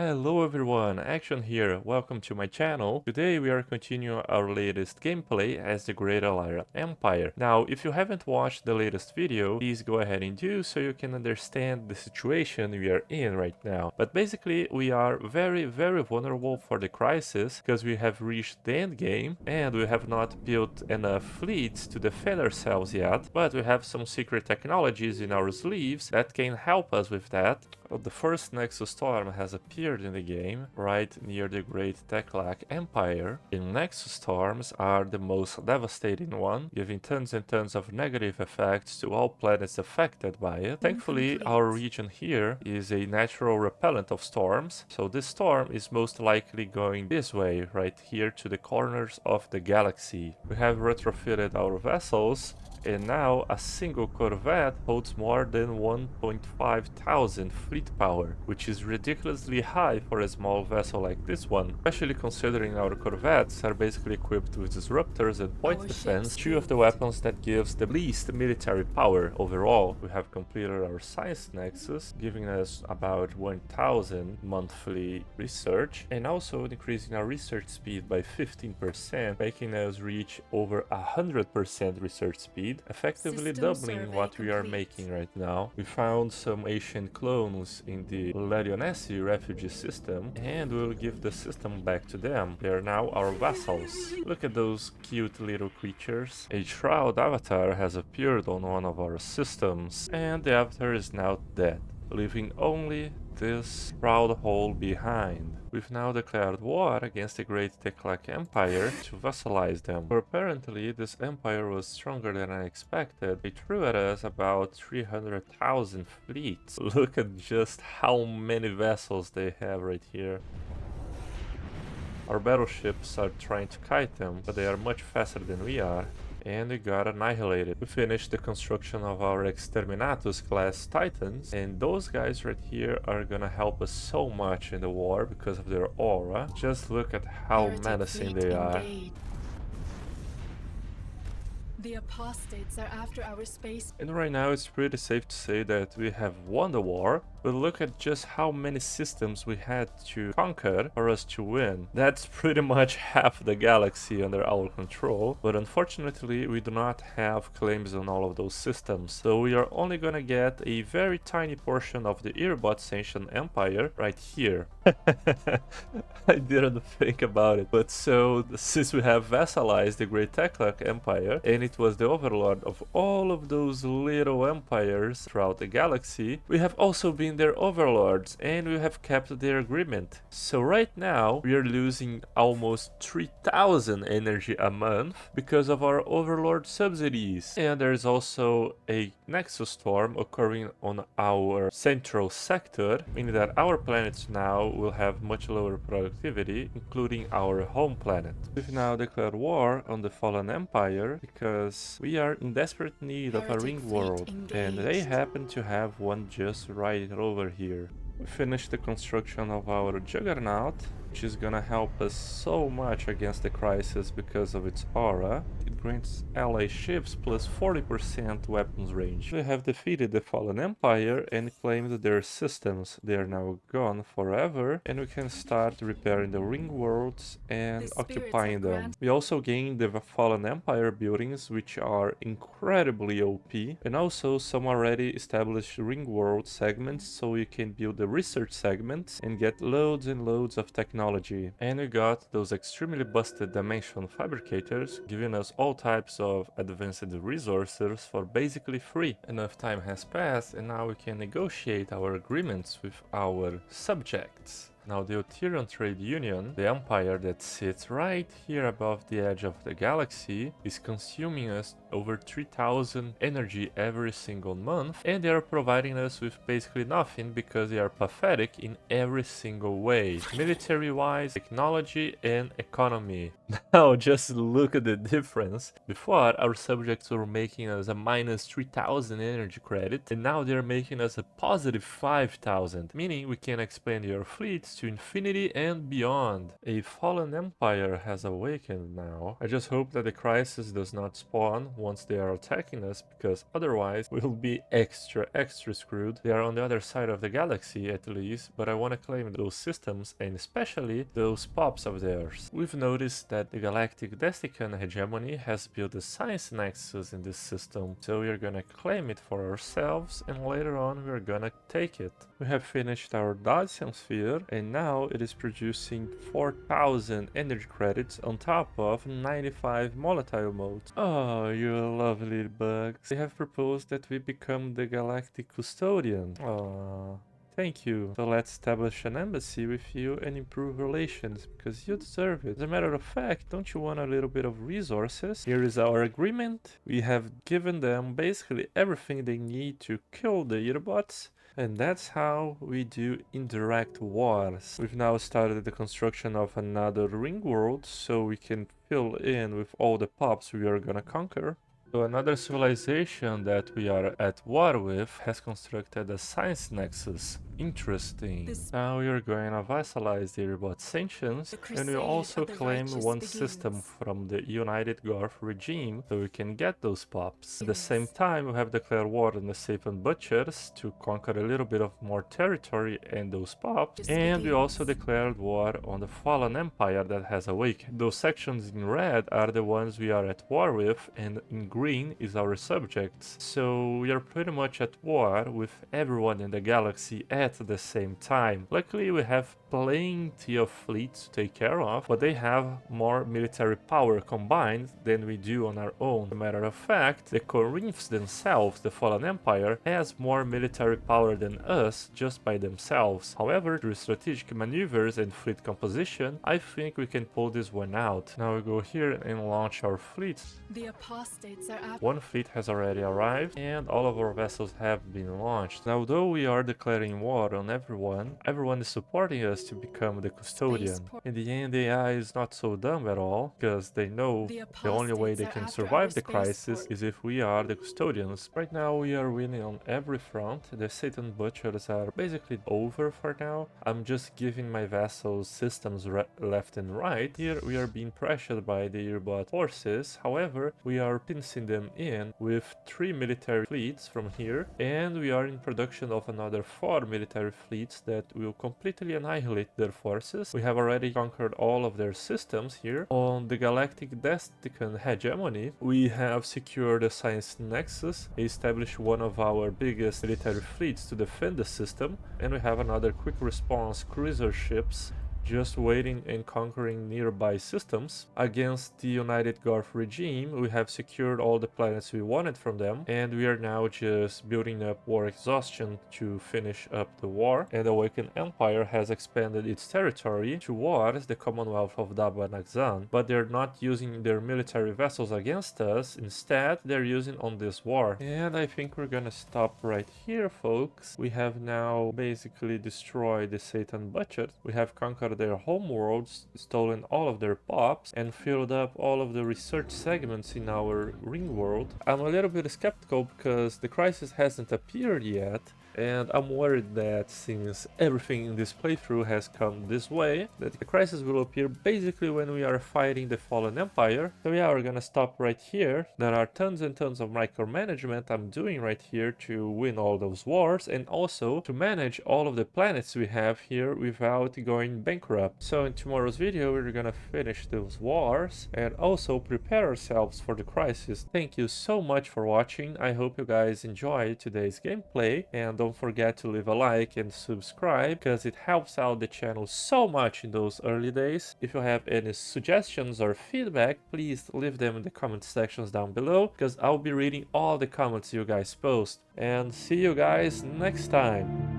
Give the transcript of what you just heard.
Hello everyone, Action here, welcome to my channel. Today we are continuing our latest gameplay as the Great Allied Empire. Now, if you haven't watched the latest video, please go ahead and do so you can understand the situation we are in right now. But basically, we are very vulnerable for the crisis because we have reached the end game and we have not built enough fleets to defend ourselves yet, but we have some secret technologies in our sleeves that can help us with that. The first Nexus Storm has appeared in the game, right near the Great Teclac Empire. And Nexus Storms are the most devastating one, giving tons and tons of negative effects to all planets affected by it. Thankfully, our region here is a natural repellent of storms, so this storm is most likely going this way, right here to the corners of the galaxy. We have retrofitted our vessels, and now a single corvette holds more than 1.5 thousand fleet power, which is ridiculously high for a small vessel like this one, especially considering our corvettes are basically equipped with disruptors and point defense, two of the weapons that gives the least military power overall. We have completed our science nexus, giving us about 1000 monthly research, and also increasing our research speed by 15%, making us reach over 100% research speed, effectively doubling what we are making right now. We found some ancient clones in the Lerionesi refugee system, and we'll give the system back to them. They are now our vassals. Look at those cute little creatures. A shroud avatar has appeared on one of our systems, and the avatar is now dead, leaving only this proud hole behind. We've now declared war against the Great Teclac Empire to vassalize them. But apparently this empire was stronger than I expected. They threw at us about 300,000 fleets. Look at just how many vessels they have right here. Our battleships are trying to kite them, but they are much faster than we are, and we got annihilated. We finished the construction of our Exterminatus class Titans, and those guys right here are gonna help us so much in the war because of their aura. Just look at how menacing they are. The apostates are after our space. And right now it's pretty safe to say that we have won the war, but look at just how many systems we had to conquer for us to win. That's pretty much half the galaxy under our control, but unfortunately we do not have claims on all of those systems, so we are only gonna get a very tiny portion of the Earbot's ancient empire right here. I didn't think about it, but so since we have vassalized the Great Teclac Empire, and it was the overlord of all of those little empires throughout the galaxy, we have also been their overlords, and we have kept their agreement. So right now we are losing almost 3000 energy a month because of our overlord subsidies. And there's also a Nexus storm occurring on our central sector, meaning that our planets now will have much lower productivity, including our home planet. We've now declared war on the fallen empire because we are in desperate need of a ring world, and they happen to have one just right over here. We finished the construction of our Juggernaut, which is gonna help us so much against the crisis because of its aura. It grants ally ships plus 40% weapons range. We have defeated the Fallen Empire and claimed their systems. They are now gone forever, and we can start repairing the ring worlds and occupying them. We also gained the Fallen Empire buildings, which are incredibly OP, and also some already established ring world segments, so you can build the research segments and get loads and loads of technology. And we got those extremely busted dimension fabricators, giving us all types of advanced resources for basically free. Enough time has passed, and now we can negotiate our agreements with our subjects. Now the Oterion Trade Union, the empire that sits right here above the edge of the galaxy, is consuming us over 3000 energy every single month, and they are providing us with basically nothing because they are pathetic in every single way, military-wise, technology, and economy. Now just look at the difference. Before, our subjects were making us a minus 3000 energy credit, and now they're making us a positive 5000, meaning we can expand your fleets leads to infinity and beyond. A fallen empire has awakened now. I just hope that the crisis does not spawn once they are attacking us, because otherwise we'll be extra screwed. They are on the other side of the galaxy at least, but I want to claim those systems and especially those pops of theirs. We've noticed that the Galactic Destican hegemony has built a science nexus in this system, so we're gonna claim it for ourselves and later on we're gonna take it. We have finished our Dacian sphere and now it is producing 4000 energy credits on top of 95 volatile modes. Oh, you lovely bugs. They have proposed that we become the Galactic Custodian. Aww. Thank you. So let's establish an embassy with you and improve relations, because you deserve it. As a matter of fact, don't you want a little bit of resources? Here is our agreement. We have given them basically everything they need to kill the Earbots. And that's how we do indirect wars. We've now started the construction of another ring world, so we can fill in with all the pops we are gonna conquer. So another civilization that we are at war with has constructed a science nexus. Interesting. Now we are going to vassalize the Earbot Sanctions, and we also claim one system from the United Garth regime so we can get those pops. At the same time, we have declared war on the Sapan Butchers to conquer a little bit of more territory and those pops, and we also declared war on the Fallen Empire that has awakened. Those sections in red are the ones we are at war with, and in green is our subjects. So we are pretty much at war with everyone in the galaxy at the same time. Luckily we have plenty of fleets to take care of, but they have more military power combined than we do on our own. As a matter of fact, the Corinths themselves, the Fallen Empire, has more military power than us just by themselves. However, through strategic maneuvers and fleet composition, I think we can pull this one out. Now we go here and launch our fleets. The apostates are One fleet has already arrived and all of our vessels have been launched. Now, though we are declaring war on everyone is supporting us to become the custodian. In the end, the AI is not so dumb at all, because they know the only way they can survive the crisis is if we are the custodians. Right now we are winning on every front. The Satan Butchers are basically over for now. I'm just giving my vassals systems left and right. Here we are being pressured by the Earbot forces, however we are pincing them in with 3 military fleets from here, and we are in production of another 4 military fleets that will completely annihilate their forces. We have already conquered all of their systems here. On the Galactic Destican hegemony, we have secured a science nexus, established one of our biggest military fleets to defend the system, and we have another quick response cruiser ships just waiting and conquering nearby systems. Against the United Garth regime, we have secured all the planets we wanted from them, and we are now just building up war exhaustion to finish up the war. And the Awakened Empire has expanded its territory towards the Commonwealth of Daba Naxan, but they're not using their military vessels against us. Instead, they're using on this war. And I think we're gonna stop right here, folks. We have now basically destroyed the Satan Butchers. We have conquered their homeworlds, stolen all of their pops, and filled up all of the research segments in our ring world. I'm a little bit skeptical because the crisis hasn't appeared yet, and I'm worried that since everything in this playthrough has come this way, that the crisis will appear basically when we are fighting the Fallen Empire. So yeah, we're gonna stop right here. There are tons and tons of micromanagement I'm doing right here to win all those wars, and also to manage all of the planets we have here without going bankrupt. So in tomorrow's video we're gonna finish those wars and also prepare ourselves for the crisis. Thank you so much for watching. I hope you guys enjoyed today's gameplay, and don't forget to leave a like and subscribe, because it helps out the channel so much in those early days. If you have any suggestions or feedback, please leave them in the comment sections down below, because I'll be reading all the comments you guys post. And see you guys next time.